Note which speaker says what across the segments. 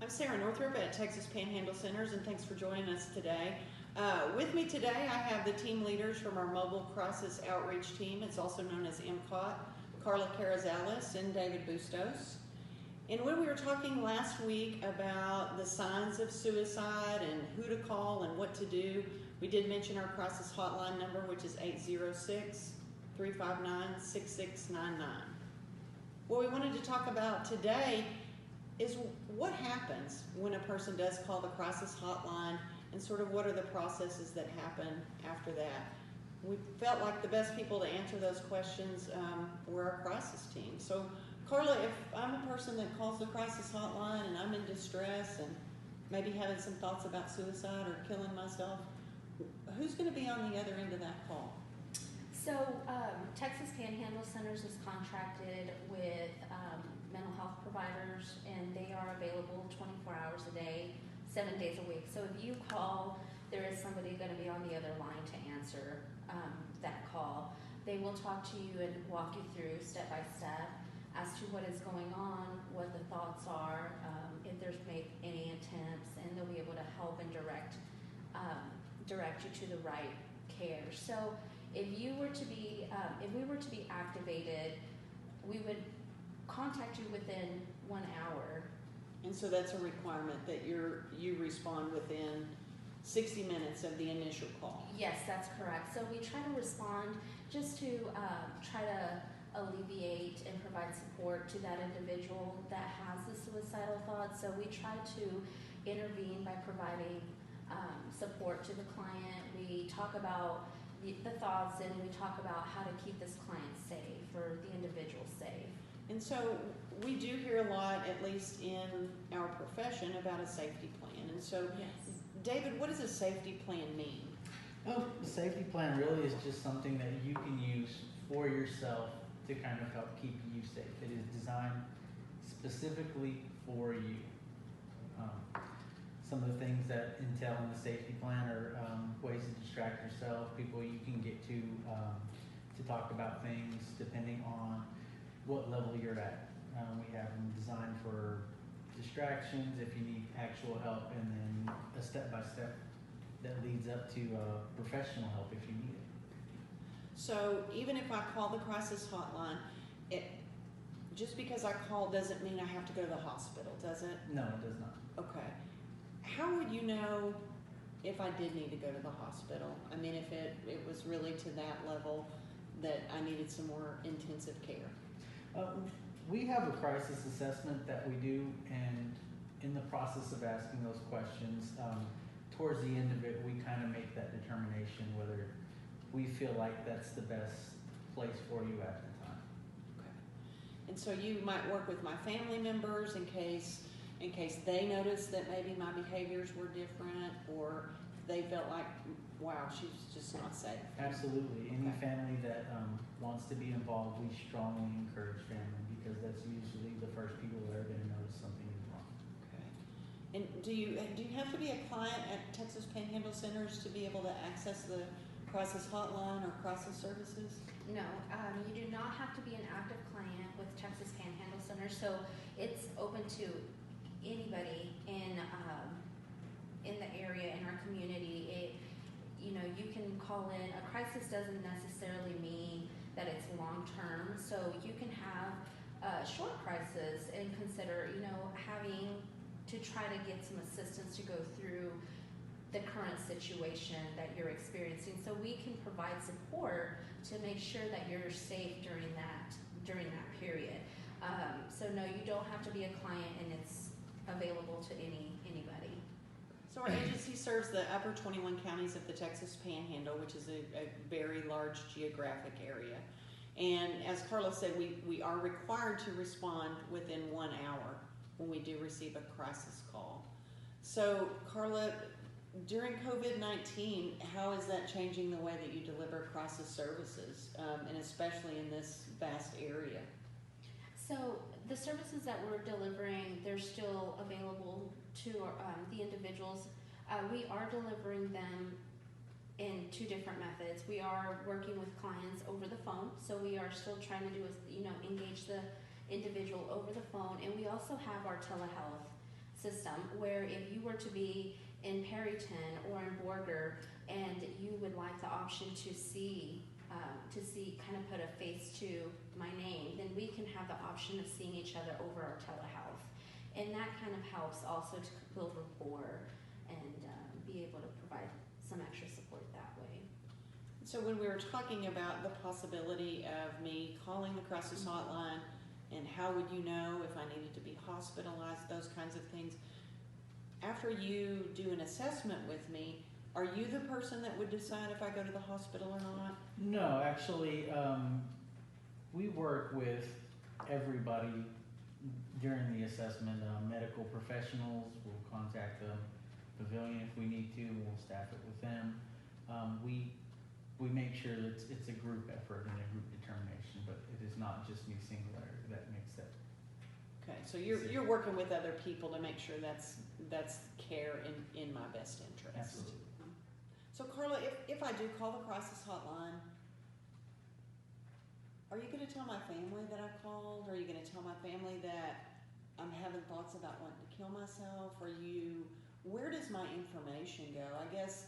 Speaker 1: I'm Sarah Northrup at Texas Panhandle Centers, and thanks for joining us today. With me today, I have the team leaders from our Mobile Crisis Outreach Team. It's also known as MCOT, Carla Carrizales and David Bustos. And when we were talking last week about the signs of suicide and who to call and what to do, we did mention our crisis hotline number, which is 806-359-6699. What we wanted to talk about today is what happens when a person does call the crisis hotline and sort of what are the processes that happen after that. We felt like the best people to answer those questions were our crisis team. So Carla, if I'm a person that calls the crisis hotline and I'm in distress and maybe having some thoughts about suicide or killing myself, who's going to be on the other end of that call?
Speaker 2: So Texas Panhandle Centers is contracted with mental health providers, and they are available 24 hours a day, 7 days a week. So if you call, there is somebody going to be on the other line to answer that call. They will talk to you and walk you through step by step as to what is going on, what the thoughts are, if there's any attempts, and they'll be able to help and direct you to the right care. So if we were to be activated, we would contact you within 1 hour.
Speaker 1: And so that's a requirement that you respond within 60 minutes of the initial call.
Speaker 2: Yes, that's correct. So we try to respond just to try to alleviate and provide support to that individual that has the suicidal thoughts. So we try to intervene by providing support to the client. We talk about the thoughts, and we talk about how to keep this client safe or the individual safe.
Speaker 1: And so we do hear a lot, at least in our profession, about a safety plan. And so,
Speaker 2: yes.
Speaker 1: David, what does a safety plan mean?
Speaker 3: Well, the safety plan really is just something that you can use for yourself to kind of help keep you safe. It is designed specifically for you. Some of the things that entail in the safety plan are ways to distract yourself, people you can get to talk about things depending on what level you're at. We have them designed for distractions if you need actual help, and then a step-by-step that leads up to professional help if you need it.
Speaker 1: So even if I call the crisis hotline, just because I call doesn't mean I have to go to the hospital, does it?
Speaker 3: No, it does not.
Speaker 1: Okay. How would you know if I did need to go to the hospital? I mean, if it was really to that level that I needed some more intensive care.
Speaker 3: We have a crisis assessment that we do, and in the process of asking those questions, towards the end of it, we kind of make that determination whether we feel like that's the best place for you at the time.
Speaker 1: Okay. And so you might work with my family members in case they noticed that maybe my behaviors were different, or they felt like, wow, she's just not safe.
Speaker 3: Absolutely. Any family that wants to be involved, we strongly encourage family, because that's usually the first people that are going to notice something is wrong.
Speaker 1: Okay. And do you have to be a client at Texas Panhandle Centers to be able to access the crisis hotline or crisis services?
Speaker 2: No, you do not have to be an active client with Texas Panhandle Center, so it's open to anybody in the area, in our community. You can call in. A crisis doesn't necessarily mean that it's long term, so you can have a short crisis and consider, having to try to get some assistance to go through the current situation that you're experiencing. So we can provide support to make sure that you're safe during that period. So no, you don't have to be a client, and it's available to anybody.
Speaker 1: So our agency serves the upper 21 counties of the Texas Panhandle, which is a very large geographic area. And as Carla said, we are required to respond within 1 hour when we do receive a crisis call. So Carla, during COVID-19, how is that changing the way that you deliver crisis services, and especially in this vast area?
Speaker 2: So the services that we're delivering, they're still available to the individuals. We are delivering them in 2 different methods. We are working with clients over the phone, so we are still trying to engage the individual over the phone, and we also have our telehealth system, where if you were to be in Perryton or in Borger and you would like the option to see, kind of put a face to my name, then we can have the option of seeing each other over our telehealth. And that kind of helps also to build rapport and be able to provide some extra support that way.
Speaker 1: So when we were talking about the possibility of me calling the crisis hotline, and how would you know if I needed to be hospitalized, those kinds of things, after you do an assessment with me, are you the person that would decide if I go to the hospital or not?
Speaker 3: No, actually, we work with everybody during the assessment. Medical professionals will contact the pavilion if we need to. We'll staff it with them. We make sure that it's a group effort and a group determination, but it is not just me singular that makes that.
Speaker 1: Okay, so you're working with other people to make sure that's care in my best interest.
Speaker 3: Absolutely.
Speaker 1: So Carla, if I do call the crisis hotline, are you going to tell my family that I called? Are you going to tell my family that I'm having thoughts about wanting to kill myself? Where does my information go? I guess,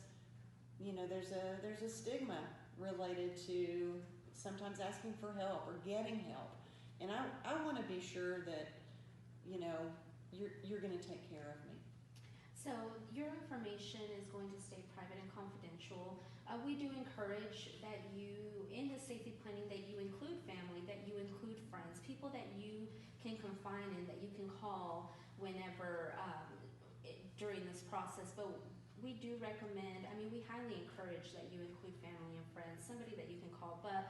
Speaker 1: there's a stigma related to sometimes asking for help or getting help. And I want to be sure that, you're going to take care of me.
Speaker 2: So your information is going to stay private and confidential. We do encourage that you, in the safety planning, that you include family, that you include friends, people that you can confide in, that you can call whenever during this process. But we do recommend, we highly encourage that you include family and friends, somebody that you can call. But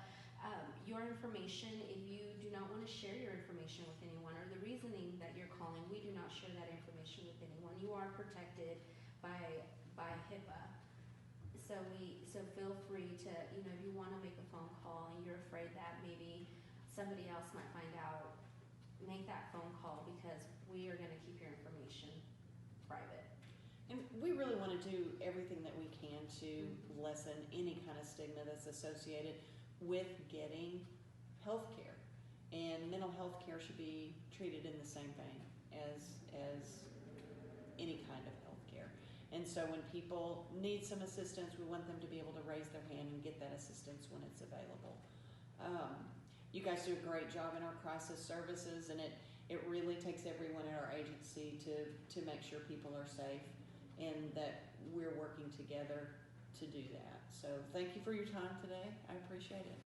Speaker 2: your information, if you do not want to share your information with anyone, or the reasoning that you're calling, we do not share that information with anyone. You are protected by HIPAA. So feel free to, if you want to make a phone call and you're afraid that maybe somebody else might find out, make that phone call, because we are going to keep your information private.
Speaker 1: And we really want to do everything that we can to lessen any kind of stigma that's associated with getting health care. And mental health care should be treated in the same vein as any kind of health care. And so when people need some assistance, we want them to be able to raise their hand and get that assistance when it's available. You guys do a great job in our crisis services, and it really takes everyone in our agency to make sure people are safe and that we're working together to do that. So thank you for your time today. I appreciate it.